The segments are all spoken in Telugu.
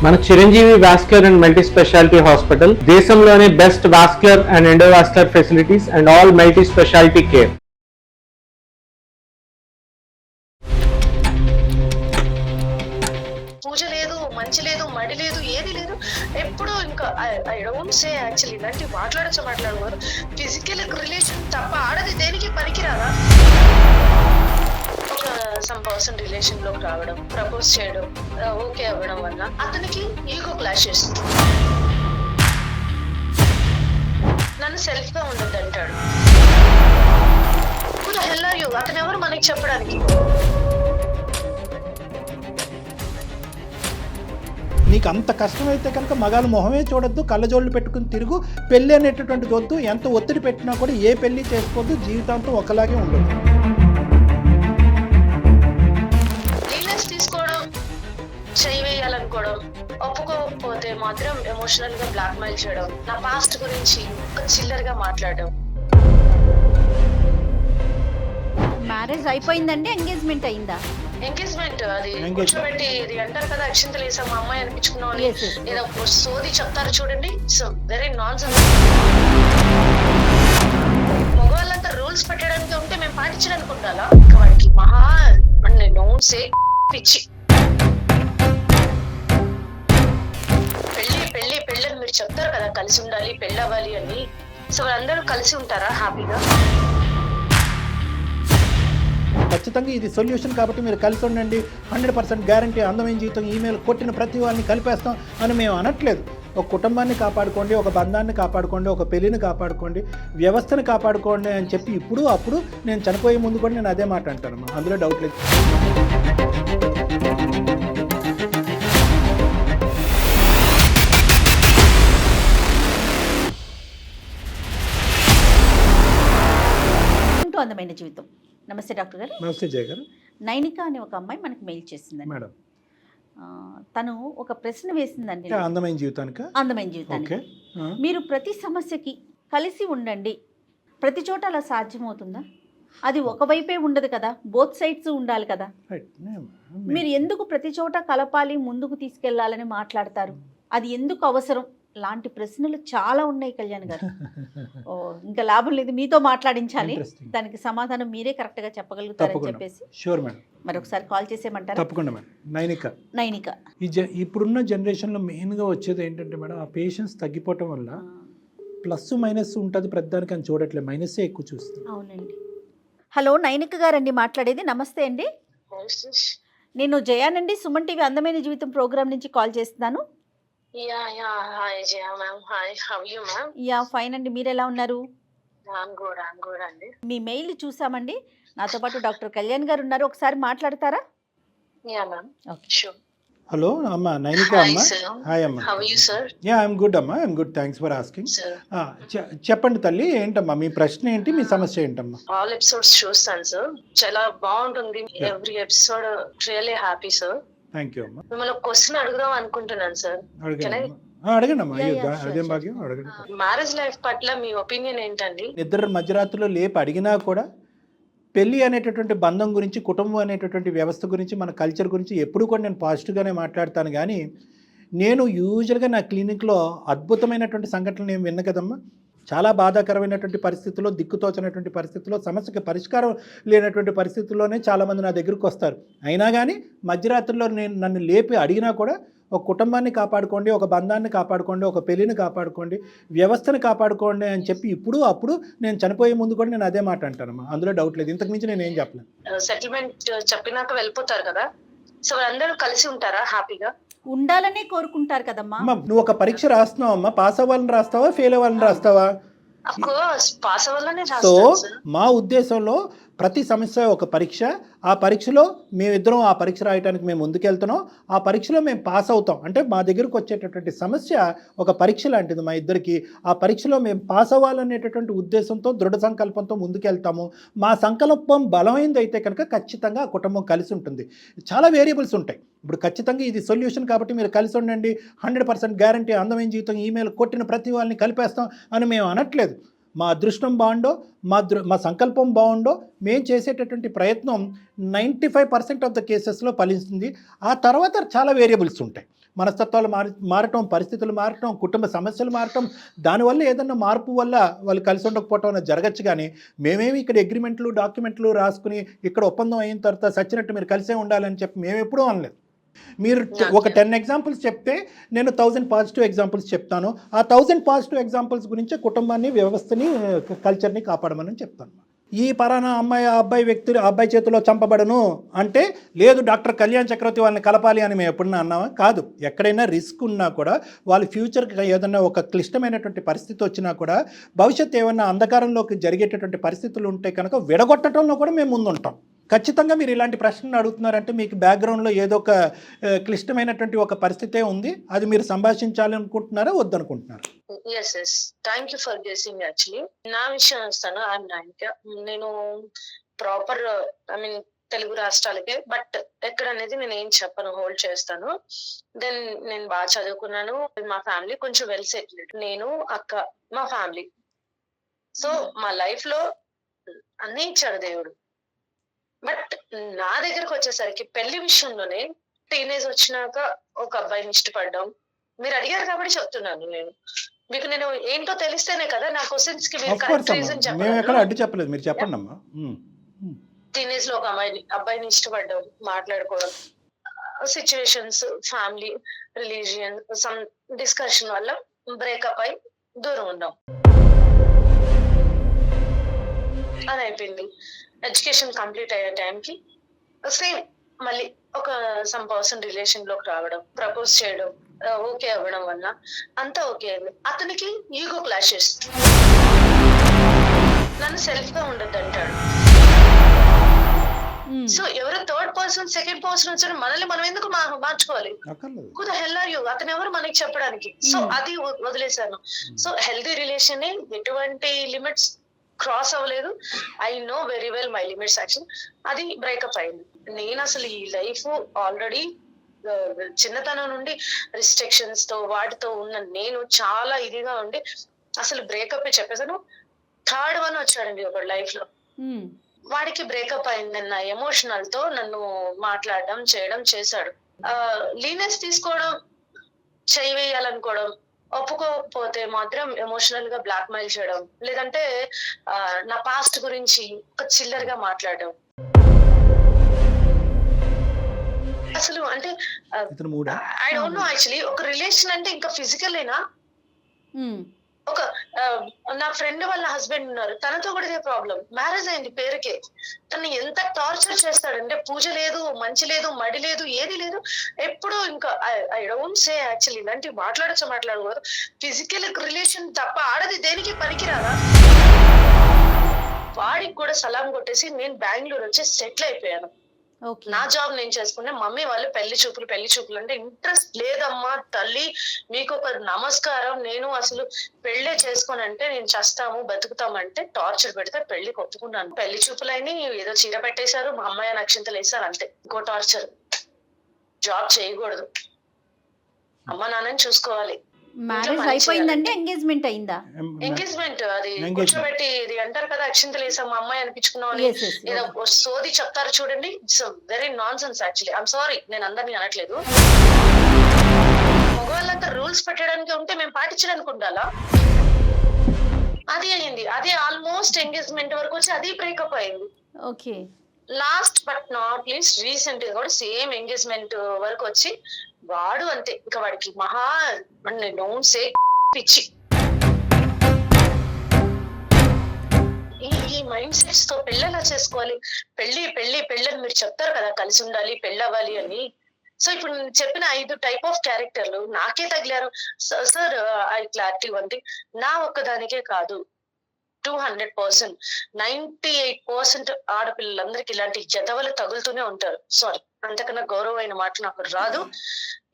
మన Chiranjeevi vascular and multi specialty hospital దేశంలోనే best vascular and endovascular facilities and all multi specialty care. పూజ లేదు, మంచి లేదు, మడి లేదు, ఏది లేదు. ఎప్పుడు ఇంకా ఐ డోంట్ సే యాక్చువల్లీ ఇలాంటి మాట్లాడేవారు ఫిజికల్ రిలేషన్ తప్ప ఆడది దేనికి పనికిరాదా? ఒక సమ్ పర్సన్ రిలేషన్ లోకి రావడం, ప్రపోజ్ చేయడం, ఓకే అవ్వడం వల్ల అతనికి ఈగో క్లాష్ చేస్తుంది. నన్ను సెల్ఫ్ గా ఉండదు అంటాడు. అతను ఎవరు మనకి చెప్పడానికి? నీకు అంత కష్టమైతే కనుక మగాళ్ళ మొహమే చూడొద్దు, కళ్ళజోళ్ళు పెట్టుకుని తిరుగు, పెళ్ళి అనేటటువంటిది వద్దు. ఎంత ఒత్తిడి పెట్టినా కూడా ఏ పెళ్ళి చేసుకోవద్దు, జీవితాంతం ఒకలాగే ఉండదు. తీసుకోవడం, చేయి వేయాలనుకోవడం, ఒప్పుకోకపోతే మాత్రం ఎమోషనల్ గా బ్లాక్ మెయిల్ చేయడం, నా పాస్ట్ గురించి ఒక చిల్లర్ గా మాట్లాడడం. మ్యారేజ్ అయిపోయిందండి, ఎంగేజ్మెంట్ అయిందా? ఎంగేజ్మెంట్ అది కూర్చోబెట్టి ఇది అంటారు కదా, అక్షింతలు వేసాం మా అమ్మాయి అనిపించుకున్నాం అని ఏదో సోది చెప్తారు చూడండి. So very nonsense. మగవాళ్ళంతా రూల్స్ పెట్టడానికి ఉంటే మేము పాటించడానికి ఉండాలా? వాడికి మహా డోంట్ సే పిచ్చి. పెళ్లి పెళ్లి పెళ్లి అని మీరు చెప్తారు కదా, కలిసి ఉండాలి, పెళ్లి అవ్వాలి అని. సో వాళ్ళందరూ కలిసి ఉంటారా హ్యాపీగా? ఖచ్చితంగా ఇది సొల్యూషన్ కాబట్టి మీరు కలిసి ఉండండి, 100% గ్యారంటీ, అందమైన జీవితం, ఈమెయిల్ కొట్టిన ప్రతి వాళ్ళని కలిపేస్తాం అని మేము అనట్లేదు. ఒక కుటుంబాన్ని కాపాడుకోండి, ఒక బంధాన్ని కాపాడుకోండి, ఒక పెళ్లిని కాపాడుకోండి, వ్యవస్థను కాపాడుకోండి అని చెప్పి ఇప్పుడు అప్పుడు నేను చనిపోయే ముందు కూడా నేను అదే మాట అంటాను. అందులో డౌట్ లేదు. అందమైన జీవితం. నమస్తే డాక్టర్ గారు. నమస్తే జయ గారు. నైనిక అనే ఒక అమ్మాయి మనకి మెయిల్ చేసిందండి మేడం. తను ఒక ప్రశ్న వేసిందండి. అందమైన జీవితానికి మీరు ప్రతి సమస్యకి కలిసి ఉండండి, ప్రతి చోట అలా సాధ్యమవుతుందా? అది ఒకవైపే ఉండదు కదా, బోత్ సైడ్స్ ఉండాలి కదా. మీరు ఎందుకు ప్రతి చోట కలపాలి, ముందుకు తీసుకెళ్లాలని మాట్లాడతారు? అది ఎందుకు అవసరం? లాంటి ప్రశ్నలు చాలా ఉన్నాయి కళ్యాణ్ గారు. ఇంకా లాభం లేదు, మీతో మాట్లాడించాలి, దానికి సమాధానం మీరే కరెక్ట్ గా చెప్పగలుగుతారని చెప్పేసి మరొకసారి కాల్ చేసేయమంటారు? తప్పకుండా మేడం. నైనిక ఇప్పుడున్న జనరేషన్లో మెయిన్గా వచ్చేది ఏంటంటే మేడం, ఆ పేషెన్స్ తగ్గిపోవటం వల్ల ప్లస్ మైనస్ ఉంటుంది, ప్రతిదానికి అని చూడట్లేదు, మైనస్సే ఎక్కువ చూస్తుంది. అవునండి. హలో, నైనిక గారండి మాట్లాడేది. నమస్తే అండి, నేను జయానండి, సుమన్ టీవీ అందమైన జీవితం ప్రోగ్రామ్ నుంచి కాల్ చేస్తున్నాను. ఫైన్ అండి, మీరు ఎలా ఉన్నారు? మీ మెయిల్ చూసామండి. నాతో పాటు డాక్టర్ కళ్యాణ్ గారు ఉన్నారు, ఒకసారి మాట్లాడతారా? హలో అమ్మా, నైనిక అమ్మా. హాయ్ అమ్మా. ఐఎమ్ గుడ్ అమ్మా, I'm good, thanks for asking. చెప్పండి తల్లి, ఏంటమ్మా మీ ప్రశ్న ఏంటి, మీ సమస్య ఏంటమ్మా? ఆల్ ఎపిసోడ్స్ చూస్తాను సార్, చాలా బాగుంటుంది. Every episode really happy sir. Thank you అమ్మా. మిమ్మల్ని ఒక క్వశ్చన్ అడుగుదాం అనుకుంటున్నాను సార్. అడగండి అమ్మా, అదేం భాగ్యం, అడగండి. మ్యారేజ్ లైఫ్ పట్ల మీ ఒపీనియన్ ఏంటండి? ఇద్దరు మధ్యరాత్రిలో లేపి అడిగినా కూడా పెళ్ళి అనేటటువంటి బంధం గురించి, కుటుంబం అనేటటువంటి వ్యవస్థ గురించి, మన కల్చర్ గురించి ఎప్పుడు కూడా నేను పాజిటివ్గానే మాట్లాడతాను. కానీ నేను యూజువల్గా నా క్లినిక్లో అద్భుతమైనటువంటి సంఘటనలు నేను విన్న కదమ్మా. చాలా బాధాకరమైనటువంటి పరిస్థితుల్లో, దిక్కుతోచినటువంటి పరిస్థితుల్లో, సమస్యకి పరిష్కారం లేనటువంటి పరిస్థితుల్లోనే చాలామంది నా దగ్గరికి వస్తారు. అయినా కానీ మధ్యరాత్రిలో నన్ను లేపి అడిగినా కూడా ఒక కుటుంబాన్ని కాపాడుకోండి, ఒక బంధాన్ని కాపాడుకోండి, ఒక పెళ్లిని కాపాడుకోండి, వ్యవస్థను కాపాడుకోండి అని చెప్పి ఇప్పుడు అప్పుడు నేను చనిపోయే ముందు కూడా నేను అదే మాట అంటానమ్మా. అందులో డౌట్ లేదు, ఇంతకు మించి నేను ఏం చెప్పలేను. సెటిల్మెంట్ చెప్పినాక వెళ్ళిపోతారు కదా, సో అందరూ కలిసి ఉంటారా హ్యాపీగా? ఉండాలనే కోరుకుంటారు కదమ్మా. నువ్వు ఒక పరీక్ష రాస్తున్నావు అమ్మా, పాస్ అవ్వాలని రాస్తావా, ఫెయిల్ అవ్వాలని రాస్తావా? సో మా ఉద్దేశంలో ప్రతి సమస్య ఒక పరీక్ష. ఆ పరీక్షలో మేమిద్దరం ఆ పరీక్ష రాయడానికి మేము ముందుకెళ్తున్నాం. ఆ పరీక్షలో మేము పాస్ అవుతాం. అంటే మా దగ్గరకు వచ్చేటటువంటి సమస్య ఒక పరీక్ష లాంటిది మా ఇద్దరికి. ఆ పరీక్షలో మేము పాస్ అవ్వాలనేటటువంటి ఉద్దేశంతో, దృఢ సంకల్పంతో ముందుకెళ్తాము. మా సంకల్పం బలమైంది అయితే కనుక ఖచ్చితంగా ఆ కుటుంబం కలిసి ఉంటుంది. చాలా వేరియబుల్స్ ఉంటాయి. ఇప్పుడు ఖచ్చితంగా ఇది సొల్యూషన్ కాబట్టి మీరు కలిసి ఉండండి, 100% గ్యారంటీ, అందమైన జీవితం, ఈమెయిల్ కొట్టిన ప్రతి వాళ్ళని కలిపేస్తాం అని మేము అనట్లేదు. మా అదృష్టం బాగుండో, మా సంకల్పం బాగుండో, మేము చేసేటటువంటి ప్రయత్నం 95% ఆఫ్ ద కేసెస్లో ఫలిస్తుంది. ఆ తర్వాత చాలా వేరియబుల్స్ ఉంటాయి. మనస్తత్వాలు మారటం, పరిస్థితులు మారటం, కుటుంబ సమస్యలు మారటం, దానివల్ల ఏదన్నా మార్పు వల్ల వాళ్ళు కలిసి ఉండకపోవటం అనేది జరగచ్చు. కానీ మేమేమి ఇక్కడ అగ్రిమెంట్లు, డాక్యుమెంట్లు రాసుకుని ఇక్కడ ఒప్పందం అయిన తర్వాత సచ్చినట్టు మీరు కలిసే ఉండాలని చెప్పి మేము ఎప్పుడూ అనలేదు. మీరు ఒక 10 ఎగ్జాంపుల్స్ చెప్తే నేను 1000 పాజిటివ్ ఎగ్జాంపుల్స్ చెప్తాను. ఆ 1000 పాజిటివ్ ఎగ్జాంపుల్స్ గురించి కుటుంబాన్ని, వ్యవస్థని, కల్చర్ని కాపాడమని చెప్తాను. ఈ పరానా అమ్మాయి, ఆ అబ్బాయి చేతిలో చంపబడను అంటే లేదు డాక్టర్ కళ్యాణ్ చక్రవర్తి వాళ్ళని కలపాలి అని మేము ఎప్పుడన్నా అన్నామా? కాదు. ఎక్కడైనా రిస్క్ ఉన్నా కూడా వాళ్ళు ఫ్యూచర్కి ఏదన్నా ఒక క్లిష్టమైనటువంటి పరిస్థితి వచ్చినా కూడా, భవిష్యత్తు ఏమన్నా అంధకారంలోకి జరిగేటటువంటి పరిస్థితులు ఉంటే కనుక విడగొట్టడంలో కూడా మేము ముందుంటాం. ఖచ్చితంగా మీరు ఇలాంటి ప్రశ్నలు అడుగుతున్నారంటే మీకు బ్యాక్గ్రౌండ్లో ఏదో ఒక క్లిష్టమైనటువంటి ఒక పరిస్థితే ఉంది. అది మీరు సంభాషించాలి అనుకుంటున్నారా, వద్దనుకుంటున్నారా? Yes thank you for guessing. Actually నా విషయం వస్తాను. నేను ప్రాపర్ తెలుగు రాష్ట్రాలకే, బట్ ఎక్కడ అనేది నేను ఏం చెప్పను, హోల్డ్ చేస్తాను. దెన్ నేను బాగా చదువుకున్నాను. మా ఫ్యామిలీ కొంచెం వెల్ సెటిల్డ్. నేను, అక్క, మా ఫ్యామిలీ. సో మా లైఫ్ లో అన్నీ ఇచ్చాడు దేవుడు. బట్ నా దగ్గరకు వచ్చేసరికి పెళ్లి విషయంలోనే టీనేజ్ వచ్చినాక ఒక అబ్బాయిని ఇష్టపడ్డాం. మీరు అడిగారు కాబట్టి చెప్తున్నాను. మీకు నేను ఏంటో తెలిస్తేనే కదా నా క్వశ్చన్స్ కి మీరు కరెక్ట్ రీజన్ చెప్పండి. టీనేజ్ లో ఒక అబ్బాయిని ఇష్టపడ్డాం, మాట్లాడుకోవడం, situations, family, religion, some discussion వల్ల బ్రేకప్ అయి దూరం ఉన్నాం అని అయిపోయింది. ఎడ్యుకేషన్ కంప్లీట్ అయ్యే టైంకి సేమ్ మళ్ళీ ఒక సమ్ పర్సన్ రిలేషన్ లోకి రావడం, ప్రపోజ్ చేయడం, ఓకే అవ్వడం వల్ల అంతా ఓకే అయింది. అతనికి ఈగో క్లాషెస్, నన్ను సెల్ఫ్ గా ఉండద్దు అంటాడు. సో ఎవరో థర్డ్ పర్సన్, సెకండ్ పర్సన్ వచ్చారు, మనల్ని మనం ఎందుకు మార్చుకోవాలి? Who the hell are you? అతను ఎవరు మనకి చెప్పడానికి? సో అది వదిలేశాను. సో హెల్దీ రిలేషన్ ఎటువంటి లిమిట్స్ క్రాస్ అవ్వలేదు. I know very well my limits. Actual అది బ్రేకప్ అయింది. నేను అసలు ఈ లైఫ్ ఆల్రెడీ చిన్నతనం నుండి రిస్ట్రిక్షన్స్ తో వాటితో ఉన్న నేను చాలా ఇదిగా ఉండి అసలు బ్రేకప్ చెప్పేసాను. థర్డ్ వన్ వచ్చాడండి ఒక లైఫ్ లో, వాడికి బ్రేకప్ అయిందన్న ఎమోషనల్ తో నన్ను మాట్లాడడం చేయడం చేశాడు. లీనెస్ తీసుకోవడం, చేయి వేయాలనుకోవడం, ఒప్పుకోకపోతే మాత్రం ఎమోషనల్ గా బ్లాక్ మెయిల్ చేయడం, లేదంటే నా పాస్ట్ గురించి ఒక చిల్లర్ గా మాట్లాడడం. అసలు అంటే ఐ డోంట్ నో యాక్చువల్లీ ఒక రిలేషన్ అంటే ఇంకా ఫిజికల్ ఏనా? ఒక నా ఫ్రెండ్ వాళ్ళ హస్బెండ్ ఉన్నారు, తనతో కూడా ఇదే ప్రాబ్లం. మ్యారేజ్ అయింది పేరుకే. తను ఎంత టార్చర్ చేస్తాడంటే పూజ లేదు, మంచి లేదు, మడి లేదు, ఏది లేదు. ఎప్పుడు ఇంకా ఐ డోంట్ సే యాక్చువల్లీ ఇలాంటివి మాట్లాడకూడదు. ఫిజికల్ రిలేషన్ తప్ప ఆడది దేనికి పనికిరాదా? వాడికి కూడా సలాం కొట్టేసి నేను బెంగళూరు వచ్చి సెటిల్ అయిపోయాను. నా జాబ్ నేను చేసుకునే. మమ్మీ వాళ్ళు పెళ్లి చూపులు అంటే ఇంట్రెస్ట్ లేదమ్మా తల్లి, మీకు ఒక నమస్కారం, నేను అసలు పెళ్లే చేసుకోనంటే నేను చస్తాము బతుకుతామంటే టార్చర్ పెడితే పెళ్లికి ఒప్పుకున్నాను. పెళ్లి చూపులైన ఏదో చీర పెట్టేశారు, మా అమ్మాయి నక్షంతలు వేశారు, అంతే. ఇంకో టార్చర్, జాబ్ చేయకూడదు, అమ్మ నాన్నని చూసుకోవాలి. మ్యారేజ్ అయిపోయిందంటే ఎంగేజ్మెంట్ అయిందా? ఎంగేజ్మెంట్ అది కూర్చోబెట్టి ఇది అంటారు కదా, అక్షింతలు వేసాం మా అమ్మాయి అనిపించుకున్నాం ఏదో సోది చెప్తారు చూడండి. It's very non sense actually. I'm sorry, నేను అందరినీ అనట్లేదు. మగవాళ్ళంతా రూల్స్ పెట్టడానికి ఉంటే మేము పాటించడానికి ఉండాలా? అది అయింది. అదే ఆల్మోస్ట్ ఎంగేజ్మెంట్ వరకు వచ్చి అది బ్రేకప్ అయింది. Okay. Last but not least recent గా కూడా సేమ్ ఎంగేజ్మెంట్ వరకు వచ్చి వాడు అంతే. ఇంకా వాడికి మహా డోంట్ సే పిచ్చి. ఈ మైండ్ సెట్స్ తో పెళ్ళెలా చేసుకోవాలి? పెళ్ళని మీరు చెప్తారు కదా, కలిసి ఉండాలి, పెళ్ళవ్వాలి అని. సో ఇప్పుడు నేను చెప్పిన 5 టైప్ ఆఫ్ క్యారెక్టర్లు నాకే తగిలారు సార్. ఐ క్లారిటీ ఉంది, నా ఒక్కదానికే కాదు, 200%, 98% ఆడపిల్లలందరికి ఇలాంటి జతవలు తగులుతూనే ఉంటారు. సారీ, అంతకన్నా గౌరవమైన మాట నాకు రాదు.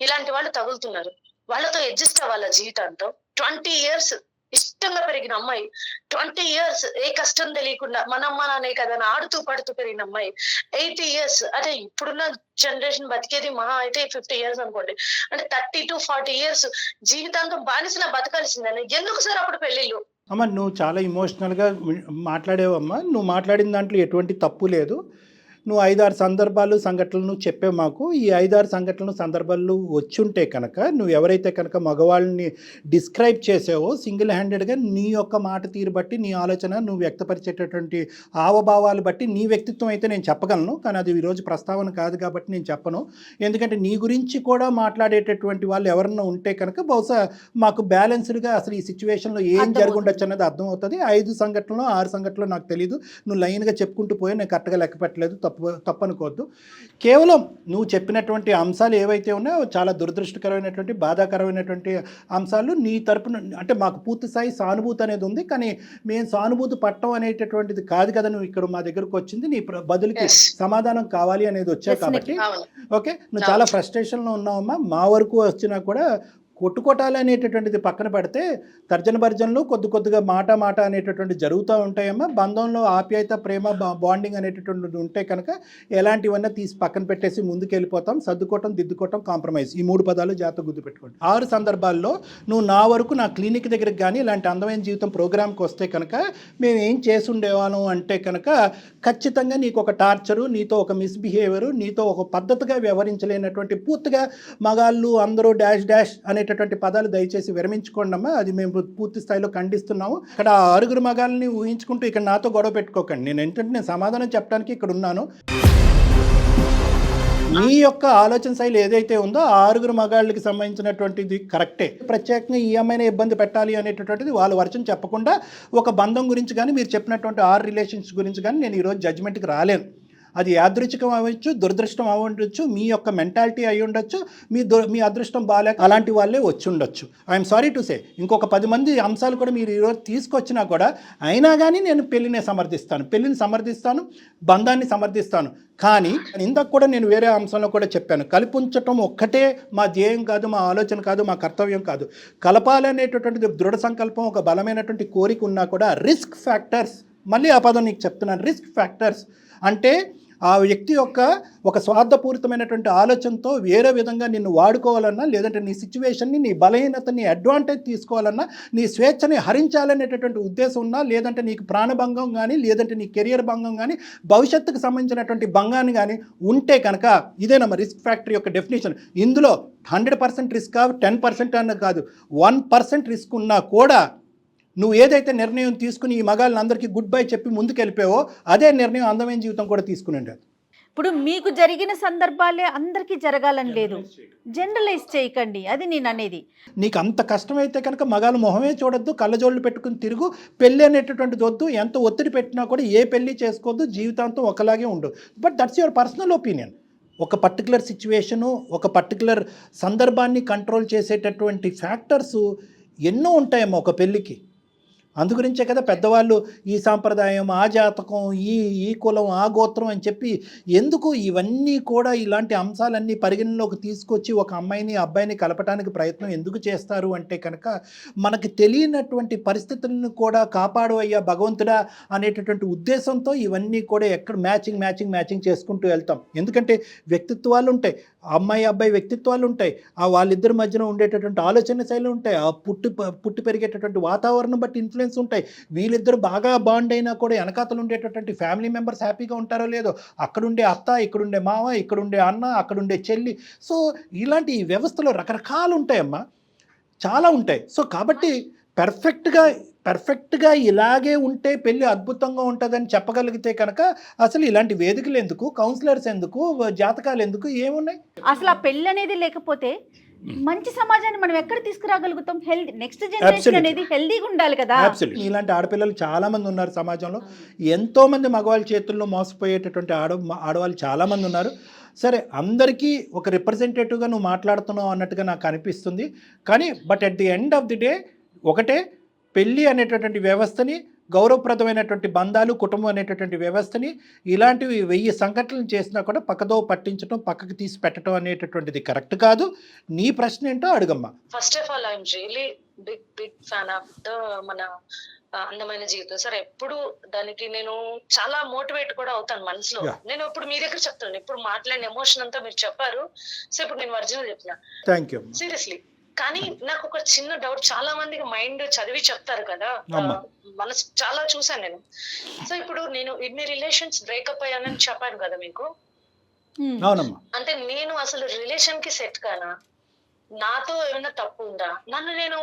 ఇలాంటి వాళ్ళు తగులుతున్నారు. వాళ్ళతో అడ్జస్ట్ అవ్వాల జీవితాంతో. 20 years ఇష్టంగా పెరిగిన అమ్మాయి, 20 years ఏ కష్టం తెలియకుండా మన అమ్మ నానే కదా ఆడుతూ పడుతూ పెరిగిన అమ్మాయి, 80 years అంటే ఇప్పుడున్న జనరేషన్ బతికేది మహా అయితే 50 years అనుకోండి, అంటే 30 to 40 years జీవితాంతం బానిసలా బతకాల్సిందని. ఎందుకు సార్ అప్పుడు పెళ్లిళ్ళు? అమ్మ, నువ్వు చాలా ఇమోషనల్గా మాట్లాడేవమ్మా. నువ్వు మాట్లాడిన దాంట్లో ఎటువంటి తప్పు లేదు. నువ్వు 5-6 సందర్భాలు సంఘటనలు చెప్పే మాకు ఈ 5-6 సంఘటనలు సందర్భాలు వచ్చుంటే కనుక నువ్వు ఎవరైతే కనుక మగవాళ్ళని డిస్క్రైబ్ చేసావో సింగిల్ హ్యాండెడ్గా నీ యొక్క మాట తీరు బట్టి నీ ఆలోచన నువ్వు వ్యక్తపరిచేటటువంటి హావభావాలు బట్టి నీ వ్యక్తిత్వం అయితే నేను చెప్పగలను, కానీ అది ఈరోజు ప్రస్తావన కాదు కాబట్టి నేను చెప్పను. ఎందుకంటే నీ గురించి కూడా మాట్లాడేటటువంటి వాళ్ళు ఎవరన్నా ఉంటే కనుక బహుశా మాకు బ్యాలెన్స్డ్గా అసలు ఈ సిచ్యువేషన్లో ఏం జరుగుండొచ్చు అన్నది అర్థమవుతుంది. 5 సంఘటనలు 6 సంఘటనలు నాకు తెలియదు, నువ్వు లైన్గా చెప్పుకుంటూ పోయి నేను కరెక్ట్గా లెక్క పెట్టలేదు, తప్పనుకోవద్దు. కేవలం నువ్వు చెప్పినటువంటి అంశాలు ఏవైతే ఉన్నాయో చాలా దురదృష్టకరమైనటువంటి బాధాకరమైనటువంటి అంశాలు. నీ తరపున అంటే మాకు పూర్తి స్థాయి సానుభూతి అనేది ఉంది, కానీ మేము సానుభూతి పట్టడం అనేటటువంటిది కాదు కదా నువ్వు ఇక్కడ మా దగ్గరకు వచ్చింది, నీ బదులుకి సమాధానం కావాలి అనేది వచ్చావు కాబట్టి ఓకే. నువ్వు చాలా ఫ్రస్ట్రేషన్లో ఉన్నావమ్మా. మా వరకు వచ్చినా కూడా కొట్టుకోటాలు అనేటటువంటిది పక్కన పెడితే తర్జన భర్జనలు కొద్దిగా మాట అనేటటువంటి జరుగుతూ ఉంటాయమ్మా. బంధంలో ఆప్యాయత ప్రేమ బాండింగ్ అనేటటువంటిది ఉంటే కనుక ఎలాంటివన్నీ తీసి పక్కన పెట్టేసి ముందుకు వెళ్ళిపోతాం. సర్దుకోవటం దిద్దుకోవటం కాంప్రమైజ్, ఈ 3 పదాలు జాగ్రత్తగా గుర్తుపెట్టుకోండి. 6 సందర్భాల్లో నువ్వు నా వరకు నా క్లినిక్ దగ్గరికి కానీ ఇలాంటి అందమైన జీవితం ప్రోగ్రామ్కి వస్తే కనుక మేము ఏం చేసి ఉండేవాళ్ళం అంటే కనుక ఖచ్చితంగా నీకు ఒక టార్చరు, నీతో ఒక మిస్బిహేవియరు, నీతో ఒక పద్ధతిగా వ్యవహరించలేనటువంటి పూర్తిగా మగాళ్ళు అందరూ డాష్ డాష్ అనేటటువంటి పదాలు దయచేసి విరమించుకోండి అమ్మా. అది మేము పూర్తి స్థాయిలో ఖండిస్తున్నాము. ఇక్కడ 6 మగాళ్ళని ఊహించుకుంటూ ఇక్కడ నాతో గొడవ పెట్టుకోకండి. నేను సమాధానం చెప్పడానికి ఇక్కడ ఉన్నాను. మీ యొక్క ఆలోచన శైలి ఏదైతే ఉందో 6 మగాళ్ళకి సంబంధించినటువంటిది కరెక్టే. ప్రత్యేకంగా ఈ అమ్మాయిని ఇబ్బంది పెట్టాలి అనేటటువంటిది వాళ్ళ వర్షం చెప్పకుండా ఒక బంధం గురించి కానీ మీరు చెప్పినటువంటి 6 రిలేషన్స్ గురించి కానీ నేను ఈరోజు జడ్జిమెంట్కి రాలేను. అది యాదృచ్ఛికం అవ్వచ్చు, దురదృష్టం అవ్వచ్చు, మీ యొక్క మెంటాలిటీ అయి ఉండొచ్చు, మీ అదృష్టం బాగాలేక అలాంటి వాళ్ళే వచ్చి ఉండొచ్చు. I'm sorry to say. ఇంకొక 10 మంది అంశాలు కూడా మీరు ఈరోజు తీసుకొచ్చినా కూడా అయినా కానీ నేను పెళ్ళిని సమర్థిస్తాను, బంధాన్ని సమర్థిస్తాను. కానీ ఇందాక కూడా నేను వేరే అంశంలో కూడా చెప్పాను, కలిపి ఉంచటం ఒక్కటే మా ధ్యేయం కాదు, మా ఆలోచన కాదు, మా కర్తవ్యం కాదు. కలపాలనేటటువంటిది దృఢ సంకల్పం, ఒక బలమైనటువంటి కోరిక ఉన్నా కూడా రిస్క్ ఫ్యాక్టర్స్, మళ్ళీ ఆ పదం నీకు చెప్తున్నాను, రిస్క్ ఫ్యాక్టర్స్ అంటే ఆ వ్యక్తి యొక్క ఒక స్వార్థపూరితమైనటువంటి ఆలోచనతో వేరే విధంగా నిన్ను వాడుకోవాలన్నా, లేదంటే నీ సిచ్యువేషన్ని, నీ బలహీనతని అడ్వాంటేజ్ తీసుకోవాలన్నా, నీ స్వేచ్ఛని హరించాలనేటటువంటి ఉద్దేశం ఉన్నా, లేదంటే నీకు ప్రాణభంగం కానీ, లేదంటే నీ కెరియర్ భంగం కానీ, భవిష్యత్తుకు సంబంధించినటువంటి భంగాన్ని కానీ ఉంటే కనుక ఇదేనమ్మా రిస్క్ ఫ్యాక్టర్ యొక్క డెఫినేషన్. ఇందులో 100% రిస్క్ 10% అన్న కాదు, 1% రిస్క్ ఉన్నా కూడా నువ్వు ఏదైతే నిర్ణయం తీసుకుని ఈ మగాళ్ళందరికీ గుడ్ బై చెప్పి ముందుకు వెళ్ళిపోయావో అదే నిర్ణయం అందమైన జీవితం కూడా తీసుకుని ఉండేది. ఇప్పుడు మీకు జరిగిన సందర్భాలే అందరికీ జరగాలని లేదు, జనరలైజ్ చేయకండి, అది నేను అనేది. నీకు అంత కష్టమైతే కనుక మగాళ్ళ మొహమే చూడొద్దు, కళ్ళజోళ్ళు పెట్టుకుని తిరుగు, పెళ్ళి అనేటటువంటిది వద్దు, ఎంత ఒత్తిడి పెట్టినా కూడా ఏ పెళ్ళి చేసుకోవద్దు, జీవితాంతం ఒకలాగే ఉండు. But that's your personal opinion. ఒక పర్టికులర్ సిచ్యువేషను, ఒక పర్టికులర్ సందర్భాన్ని కంట్రోల్ చేసేటటువంటి ఫ్యాక్టర్స్ ఎన్నో ఉంటాయమ్మా ఒక పెళ్ళికి. అందుగురించే కదా పెద్దవాళ్ళు ఈ సాంప్రదాయం, ఆ జాతకం, ఈ కులం, ఆ గోత్రం అని చెప్పి ఎందుకు ఇవన్నీ కూడా ఇలాంటి అంశాలన్నీ పరిగణలోకి తీసుకొచ్చి ఒక అమ్మాయిని అబ్బాయిని కలపడానికి ప్రయత్నం ఎందుకు చేస్తారు అంటే కనుక మనకి తెలియనటువంటి పరిస్థితులను కూడా కాపాడు అయ్యా భగవంతుడా అనేటటువంటి ఉద్దేశంతో ఇవన్నీ కూడా ఎక్కడ మ్యాచింగ్ చేసుకుంటూ వెళ్తాం. ఎందుకంటే వ్యక్తిత్వాలు ఉంటాయి, అమ్మాయి అబ్బాయి వ్యక్తిత్వాలు ఉంటాయి, ఆ వాళ్ళిద్దరి మధ్యన ఉండేటటువంటి ఆలోచన శైలి ఉంటాయి, ఆ పుట్టి పెరిగేటటువంటి వాతావరణం బట్టి ఇన్ఫ్లుయెన్స్ ఉంటాయి. వీళ్ళిద్దరు బాగా బాండ్ అయినా కూడా వెనకాతలు ఉండేటటువంటి ఫ్యామిలీ మెంబర్స్ హ్యాపీగా ఉంటారో లేదో, అక్కడుండే అత్త, ఇక్కడుండే మామ, ఇక్కడుండే అన్న, అక్కడుండే చెల్లి. సో ఇలాంటి ఈ వ్యవస్థలో రకరకాలు ఉంటాయమ్మా, చాలా ఉంటాయి. సో కాబట్టి పర్ఫెక్ట్గా ఇలాగే ఉంటే పెళ్ళి అద్భుతంగా ఉంటుందని చెప్పగలిగితే కనుక అసలు ఇలాంటి వేదికలు ఎందుకు, కౌన్సిలర్స్ ఎందుకు, జాతకాలు ఎందుకు, ఏమున్నాయి? అసలు ఆ పెళ్ళి అనేది లేకపోతే మంచి సమాజాన్ని మనం ఎక్కడ తీసుకురాగలుగుతాం? హెల్తీ నెక్స్ట్ జనరేషన్ అనేది హెల్దీగా ఉండాలి కదా. ఇలాంటి ఆడపిల్లలు చాలా మంది ఉన్నారు సమాజంలో. ఎంతో మంది మగవాళ్ళ చేతుల్లో మోసపోయేటటువంటి ఆడవాళ్ళు చాలా మంది ఉన్నారు. సరే, అందరికీ ఒక రిప్రజెంటేటివ్గా నువ్వు మాట్లాడుతున్నావు అన్నట్టుగా నాకు అనిపిస్తుంది. కానీ but at the end of the day ఒకటే, పెళ్ళి అనేటటువంటి వ్యవస్థని, గౌరవప్రదమైనటువంటి బంధాలు, కుటుంబం అనేటటువంటి వ్యవస్థని ఇలాంటివి 1000 సంఘటనలు చేసినా కూడా పక్కదో పట్టించడం, పక్కకి తీసి పెట్టడం అనేటటువంటిది కరెక్ట్ కాదు. నీ ప్రశ్న ఏంటో అడుగమ్మా. First of all I'm really big fan of మన అందమైన జీవితం సార్. ఎప్పుడు దానికి నేను చాలా మోటివేట్ కూడా అవుతాను మనసులో. నేను ఇప్పుడు మీ దగ్గర చెప్తాను, ఇప్పుడు మాట్లాడిన ఎమోషన్ అంతా మీరు చెప్పారు. సో ఇప్పుడు నేను ఒరిజినల్ చెప్తున్నా. Thank you. సీరియస్లీ కానీ నాకు ఒక చిన్న డౌట్, చాలా మందికి మైండ్ చదివి చెప్తారు కదా, అమ్మా. మనసు చాలా చూసాను నేను. సో ఇప్పుడు నేను ఇన్ని రిలేషన్స్ బ్రేకప్ అయ్యానని చెప్పాను కదా మీకు, అవునమ్మా. అంటే నేను అసలు రిలేషన్ కి సెట్ కానా, నాతో ఏమైనా తప్పు ఉందా, నన్ను నేను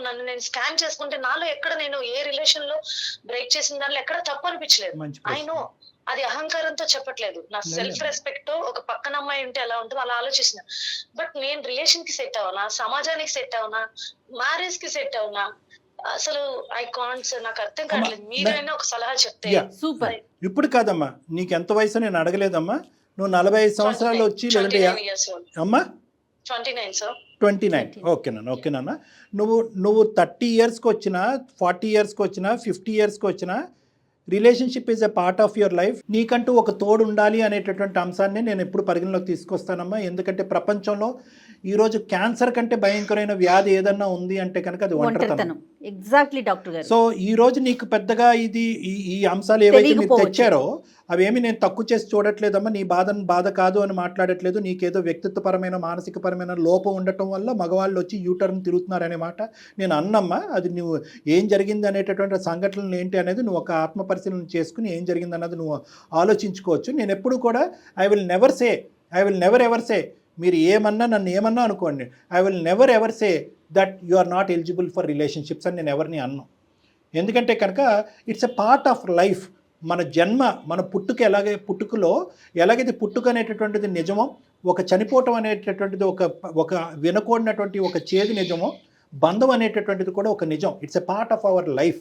నన్ను నేను స్కాన్ చేసుకుంటే నాలో ఎక్కడ నేను ఏ రిలేషన్ లో బ్రేక్ చేసిన దానిలో ఎక్కడ తప్పు అనిపించలేదు. మంచి ఐ నో అది అహంకారంతో చెప్పట్లేదు, నా సెల్ఫ్ రెస్పెక్ట్ తో ఒక పక్కన అమ్మాయి ఉంటే ఎలా ఉంటుందో అలా ఆలోచిస్తున్నా. బట్ నేను రిలేషన్ కి సెట్ అవునా, సమాజానికి సెట్ అవునా, మ్యారేజ్ కి సెట్ అవునా, అసలు ఐ కాంట్స్, నాకు అర్థం కావట్లేదు. మీరైనా ఒక సలహా చెప్తే. సూపర్. ఇప్పుడు కాదమ్మా, నీకు ఎంత వయసు నేను అడగలేదమ్మా. నువ్వు 45 సంవత్సరాలు వచ్చి లేదంటే అమ్మా 29 సార్. 29. ఓకేనా. నువ్వు 30 ఇయర్స్కి వచ్చినా, 40 ఇయర్స్కి వచ్చినా, 50 ఇయర్స్కి వచ్చినా, relationship is a part of your life. నీకంటూ ఒక తోడు ఉండాలి అనేటటువంటి అంశాన్ని నేను ఎప్పుడు పరిగణలోకి తీసుకొస్తానమ్మా. ఎందుకంటే ప్రపంచంలో ఈరోజు క్యాన్సర్ కంటే భయంకరమైన వ్యాధి ఏదన్నా ఉంది అంటే కనుక అది ఒంటరితనం. ఎగ్జాక్ట్లీ డాక్టర్ గారు. సో ఈ రోజు నీకు పెద్దగా ఈ అంశాలు ఏవైతే మీరు తెచ్చారో అవేమి నేను తక్కువ చేసి చూడట్లేదమ్మా. నీ బాధ కాదు అని మాట్లాడట్లేదు. నీకేదో వ్యక్తిత్వపరమైన మానసికపరమైన లోపం ఉండటం వల్ల మగవాళ్ళు వచ్చి యూటర్న్ తిరుగుతున్నారనే మాట నేను అన్నమ్మా. అది నువ్వు ఏం జరిగింది అనేటటువంటి సంఘటనలు ఏంటి అనేది నువ్వు ఒక ఆత్మ పరిశీలన చేసుకుని ఏం జరిగింది అన్నది నువ్వు ఆలోచించుకోవచ్చు. నేను ఎప్పుడు కూడా I will never ever say మీరు ఏమన్నా నన్ను ఏమన్నా అనుకోండి, I will never ever say that you are not eligible for relationships అని నేను ఎవరిని అన్నాను. ఎందుకంటే కనుక it's a part of life. మన జన్మ, మన పుట్టుకలో ఎలాగైతే పుట్టుక అనేటటువంటిది నిజమో, ఒక చనిపోవటం అనేటటువంటిది ఒక వినకూడనటువంటి ఒక చేదు నిజమో, బంధం అనేటటువంటిది కూడా ఒక నిజం. It's a part of our life.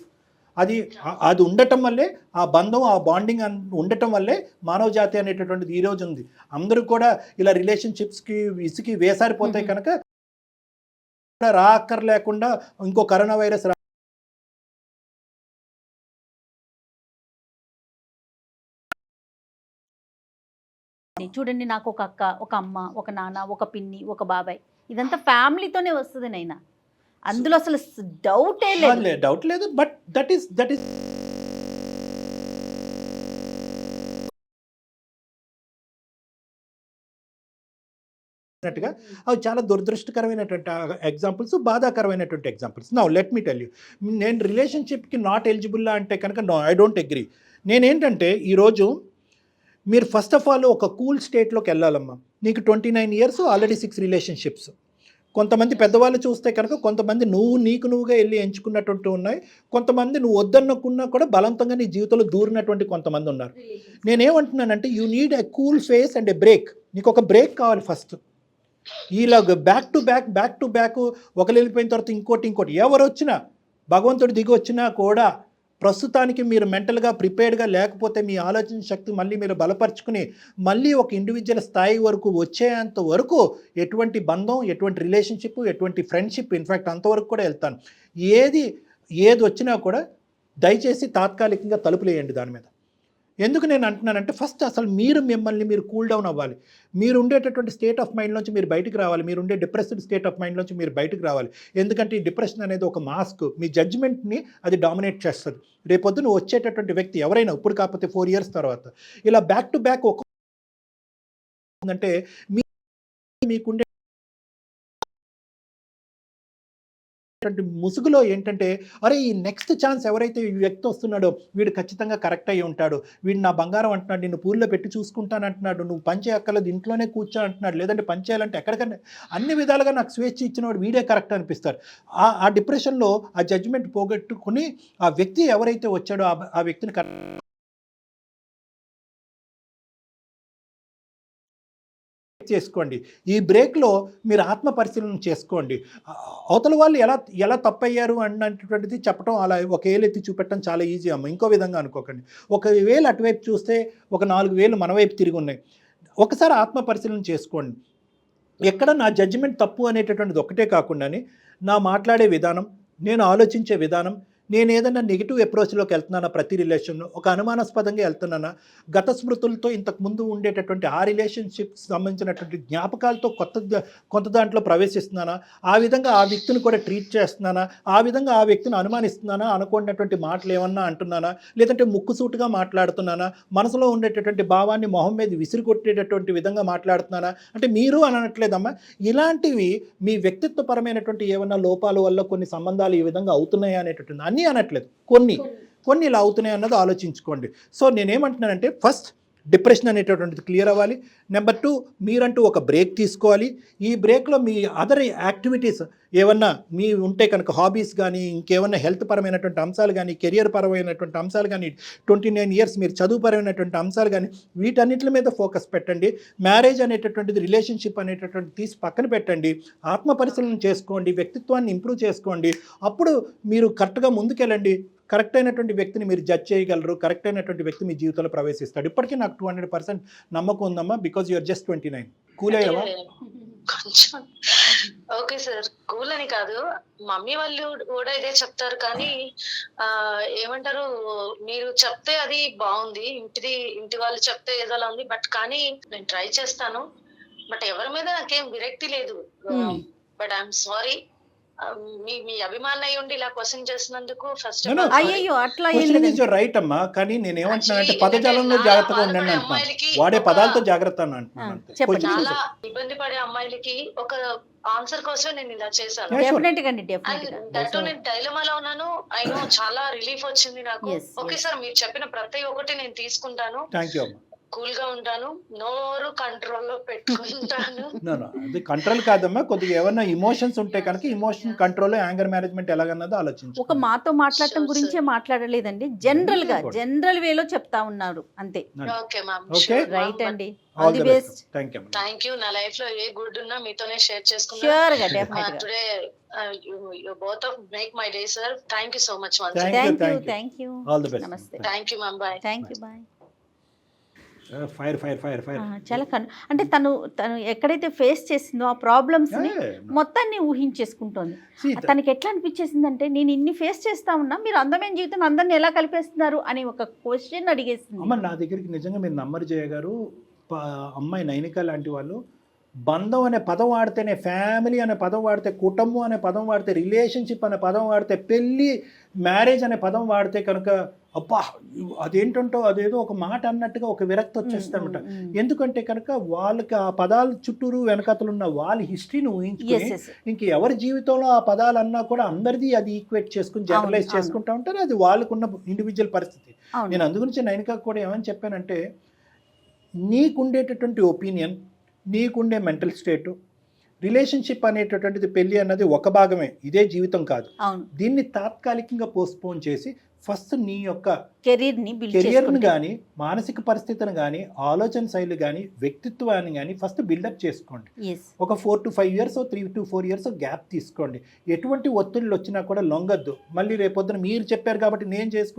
అది ఉండటం వల్లే, ఆ బంధం, ఆ బాండింగ్ ఉండటం వల్లే మానవ జాతి అనేటటువంటిది ఈరోజు ఉంది. అందరూ కూడా ఇలా రిలేషన్షిప్స్కి విసికి వేసారిపోతాయి కనుక రాక్కర్లేకుండా ఇంకో కరోనా వైరస్ చూడండి, నాకు ఒక అక్క, ఒక అమ్మ, ఒక నాన్న, ఒక పిన్ని, ఒక బాబాయ్, ఇదంతా ఫ్యామిలీతోనే వస్తుంది నైనా. అందులో అసలు డౌట్ లేదు. బట్ దట్ ఈస్ అవి చాలా దురదృష్టకరమైనటువంటి ఎగ్జాంపుల్స్, బాధాకరమైనటువంటి examples. Now let me tell you, నేను రిలేషన్షిప్కి నాట్ ఎలిజిబుల్లా అంటే కనుక నో, ఐ డోంట్ అగ్రీ. నేనేంటంటే ఈరోజు మీరు ఫస్ట్ ఆఫ్ ఆల్ ఒక కూల్ స్టేట్లోకి వెళ్ళాలమ్మా. నీకు 29 ఇయర్స్, ఆల్రెడీ 6 రిలేషన్షిప్స్. కొంతమంది పెద్దవాళ్ళు చూస్తే కనుక కొంతమంది నువ్వుగా వెళ్ళి ఎంచుకున్నటువంటి ఉన్నాయి. కొంతమంది నువ్వు వద్దనుకున్నా కూడా బలవంతంగా నీ జీవితంలో దూరినటువంటి కొంతమంది ఉన్నారు. నేనేమంటున్నానంటే you need a cool face and a break. నీకు ఒక బ్రేక్ కావాలి ఫస్ట్. ఇలాగ బ్యాక్ టు బ్యాక్ ఒకరు వెళ్ళిపోయిన తర్వాత ఇంకోటి ఎవరు వచ్చినా, భగవంతుడు దిగి వచ్చినా కూడా ప్రస్తుతానికి మీరు మెంటల్గా ప్రిపేర్డ్గా లేకపోతే మీ ఆలోచన శక్తి మళ్ళీ మీరు బలపరుచుకుని మళ్ళీ ఒక ఇండివిజువల్ స్థాయి వరకు వచ్చేంత వరకు ఎటువంటి బంధం, ఎటువంటి రిలేషన్షిప్, ఎటువంటి ఫ్రెండ్షిప్, ఇన్ఫ్యాక్ట్ అంతవరకు కూడా వెళ్తాను. ఏది వచ్చినా కూడా దయచేసి తాత్కాలికంగా తలుపులేయండి దాని మీద. ఎందుకు నేను అంటున్నానంటే ఫస్ట్ అసలు మిమ్మల్ని మీరు కూల్ డౌన్ అవ్వాలి. మీరు ఉండేటటువంటి స్టేట్ ఆఫ్ మైండ్లోంచి మీరు బయటకు రావాలి. మీరు ఉండే డిప్రెస్డ్ స్టేట్ ఆఫ్ మైండ్లోంచి మీరు బయటకు రావాలి. ఎందుకంటే ఈ డిప్రెషన్ అనేది ఒక మాస్క్. మీ జడ్జ్మెంట్ని అది డామినేట్ చేస్తుంది. రేపొద్దున వచ్చేటటువంటి వ్యక్తి ఎవరైనా, ఇప్పుడు కాకపోతే 4 ఇయర్స్ తర్వాత ఇలా బ్యాక్ టు బ్యాక్ అంటే మీకుండే ముసుగులో ఏంటంటే, అరే ఈ నెక్స్ట్ ఛాన్స్ ఎవరైతే ఈ వ్యక్తి వస్తున్నాడో వీడు ఖచ్చితంగా కరెక్ట్ అయ్యి ఉంటాడు, వీడు నా బంగారం అంటున్నాడు, నిన్ను పూల్లో పెట్టి చూసుకుంటాను అంటున్నాడు, నువ్వు పనిచే అక్కర్లేదు ఇంట్లోనే కూర్చో అంటున్నాడు, లేదంటే పని చేయాలంటే ఎక్కడికన్నా అన్ని విధాలుగా నాకు స్వేచ్ఛ ఇచ్చినవాడు వీడే కరెక్ట్ అనిపిస్తారు. ఆ డిప్రెషన్లో ఆ జడ్జిమెంట్ పోగొట్టుకుని ఆ వ్యక్తి ఎవరైతే వచ్చాడో ఆ వ్యక్తిని చేసుకోండి. ఈ బ్రేక్లో మీరు ఆత్మ పరిశీలన చేసుకోండి. అవతల వాళ్ళు ఎలా తప్పయ్యారు అన్నటువంటిది చెప్పడం, అలా ఒక వేలు ఎత్తి చూపెట్టడం చాలా ఈజీ అమ్మ. ఇంకో విధంగా అనుకోకండి. ఒక వేలు అటువైపు చూస్తే ఒక 4 వేలు మన వైపు తిరిగి ఉన్నాయి. ఒకసారి ఆత్మ పరిశీలన చేసుకోండి. ఎక్కడ నా జడ్జిమెంట్ తప్పు అనేటటువంటిది ఒకటే కాకుండానే నా మాట్లాడే విధానం, నేను ఆలోచించే విధానం, నేను ఏదైనా నెగిటివ్ అప్రోచ్లోకి వెళ్తున్నానా ప్రతి రిలేషన్లో, ఒక అనుమానాస్పదంగా వెళ్తున్నానా, గత స్మృతులతో ఇంతకు ముందు ఉండేటటువంటి ఆ రిలేషన్షిప్కి సంబంధించినటువంటి జ్ఞాపకాలతో కొంత దాంట్లో ప్రవేశిస్తున్నానా, ఆ విధంగా ఆ వ్యక్తిని కూడా ట్రీట్ చేస్తున్నానా, ఆ విధంగా ఆ వ్యక్తిని అనుమానిస్తున్నానా, అనుకున్నటువంటి మాటలు ఏమన్నా అంటున్నానా, లేదంటే ముక్కుసూటుగా మాట్లాడుతున్నానా, మనసులో ఉండేటటువంటి భావాన్ని మొహం మీద విసిరికొట్టేటటువంటి విధంగా మాట్లాడుతున్నానా, అంటే మీరు అని అనట్లేదమ్మా, ఇలాంటివి మీ వ్యక్తిత్వపరమైనటువంటి ఏమన్నా లోపాల వల్ల కొన్ని సంబంధాలు ఈ విధంగా అవుతున్నాయా అనేటటువంటి, అన్నీ అనట్లేదు, కొన్ని ఇలా అవుతున్నాయి అన్నది ఆలోచించుకోండి. సో నేనేమంటున్నానంటే ఫస్ట్ డిప్రెషన్ అనేటటువంటిది క్లియర్ అవ్వాలి. నెంబర్ 2, మీరంటూ ఒక బ్రేక్ తీసుకోవాలి. ఈ బ్రేక్లో మీ అదర్ యాక్టివిటీస్ ఏమన్నా మీ ఉంటే కనుక, హాబీస్ కానీ, ఇంకేమన్నా హెల్త్ పరమైనటువంటి అంశాలు కానీ, కెరియర్ పరమైనటువంటి అంశాలు కానీ, 29 ఇయర్స్ మీరు చదువుపరమైనటువంటి అంశాలు కానీ, వీటన్నిటి మీద ఫోకస్ పెట్టండి. మ్యారేజ్ అనేటటువంటిది, రిలేషన్షిప్ అనేటటువంటిది తీసి పక్కన పెట్టండి. ఆత్మ పరిశీలన చేసుకోండి, వ్యక్తిత్వాన్ని ఇంప్రూవ్ చేసుకోండి. అప్పుడు మీరు కరెక్ట్గా ముందుకెళ్ళండి. కరెక్ట్ అయినటువంటి వ్యక్తిని మీరు జడ్జ్ చేయగలరు, కరెక్ట్ అయినటువంటి వ్యక్తి మీ జీవితంలో ప్రవేశిస్తాడు. ఇప్పటికీ నాకు 200% నమ్మకం ఉందమ్మా, బికాజ్ యూఆర్ జస్ట్ 29. కూల్ అయ్యావా? కొంచెం ఓకే సార్, కూల్ అని కాదు, మమ్మీ వాళ్ళు కూడా ఇదే చెప్తారు, కానీ ఏమంటారు, మీరు చెప్తే అది బాగుంది, ఇంటి వాళ్ళు చెప్తే ఏదోలా ఉంది, బట్ కానీ నేను ట్రై చేస్తాను, బట్ ఎవరి మీద నాకేం విరక్తి లేదు, బట్ ఐఎమ్ సారీ, మీ అభిమానం అయి ఉండి ఇలా క్వశ్చన్ చేసినందుకు ఫస్ట్ అయ్యో అట్లా రైట్ అమ్మా, కానీ నేను ఏమంటున్నానంటే పదజాలంలో జాగ్రత్తగా ఉండండి అంటున్నాను, వాడే పదాలతో జాగ్రత్త అని అంటున్నాను. చాలా ఇబ్బంది పడే అమ్మాయిలకి ఒక ఆన్సర్ కోసం నేను ఇలా చేశాను. దట్టు నేను డైలమాలో ఉన్నాను, అయినో చాలా రిలీఫ్ వచ్చింది నాకు. ఓకే సార్, మీరు చెప్పిన ప్రతి ఒక్కటి నేను తీసుకుంటాను, కూల్ గా ఉంటాను, నోరు కంట్రోల్లో పెట్టుకుంటాను. అది కంట్రోల్ కాదమ్మా, కొద్దిగా ఏమన్నా ఇమోషన్స్ ఉంటే కనుక ఇమోషన్ కంట్రోల్, యాంగర్ మేనేజ్మెంట్ ఎలాగన్నదో ఆలోచించు. ఒక మాతో మాట్లాడటం గురించే మాట్లాడలేదండి, జనరల్ వేలో చెప్తా ఉన్నారు అంతే. ఓకే మ్యామ్, రైట్ అండి, all the best. Thank you. నా లైఫ్ లో ఏ గుడ్ ఉన్నా మీతోనే షేర్ చేసుకున్నాను. ష్యూర్ గా, డెఫినెట్ గా. Today you both of make my day, sir. Thank you so much once. Thank you. All the best. Namaste. Thank you ma'am. Bye. Thank you. Bye. Fire చాలా అంటే తను ఎక్కడైతే ఫేస్ చేసిందో ఆ ప్రాబ్లమ్స్ ని మొత్తాన్ని ఊహించేసుకుంటోంది. తనకి ఎట్లా అనిపించేసిందంటే, నేను ఇన్ని ఫేస్ చేస్తా ఉన్నా, మీరు అందమైన జీవితం అందరిని ఎలా కలిపేస్తున్నారు అని ఒక క్వశ్చన్ అడిగేసింది. అమ్మ నా దగ్గరికి నిజంగా మీరు నమ్మరు జయ గారు, అమ్మాయి నైనిక లాంటి వాళ్ళు బంధం అనే పదం వాడితేనే, ఫ్యామిలీ అనే పదం వాడితే, కుటుంబం అనే పదం వాడితే, రిలేషన్షిప్ అనే పదం వాడితే, పెళ్ళి మ్యారేజ్ అనే పదం వాడితే కనుక అబ్బా అదేంటంటో అదేదో ఒక మాట అన్నట్టుగా ఒక విరక్తి వచ్చేస్తారనమాట. ఎందుకంటే కనుక వాళ్ళకి ఆ పదాల చుట్టూరు వెనకతలు ఉన్న వాళ్ళ హిస్టరీని ఊహించుకుని ఇంక ఎవరి జీవితంలో ఆ పదాలు అన్నా కూడా అందరిది అది ఈక్వేట్ చేసుకుని జనరలైజ్ చేసుకుంటా ఉంటారు. అది వాళ్ళకున్న ఇండివిజువల్ పరిస్థితి. నేను అందుగురించి నైనిక కూడా ఏమని చెప్పానంటే, నీకుండేటటువంటి ఒపీనియన్, నీకుండే మెంటల్ స్టేటు, రిలేషన్షిప్ అనేటటువంటిది, పెళ్ళి అన్నది ఒక భాగమే, ఇదే జీవితం కాదు. దీన్ని తాత్కాలికంగా పోస్ట్పోన్ చేసి ఫస్ట్ నీ యొక్క కెరియర్ని కానీ, మానసిక పరిస్థితిని కానీ, ఆలోచన శైలి కానీ, వ్యక్తిత్వాన్ని కానీ ఫస్ట్ బిల్డప్ చేసుకోండి. ఒక 4 to 5 years, 3 to 4 years gap తీసుకోండి. ఎటువంటి ఒత్తిళ్ళు వచ్చినా కూడా లొంగద్దు. మళ్ళీ రేపొద్దున మీరు చెప్పారు కాబట్టి నేను చేసుకుని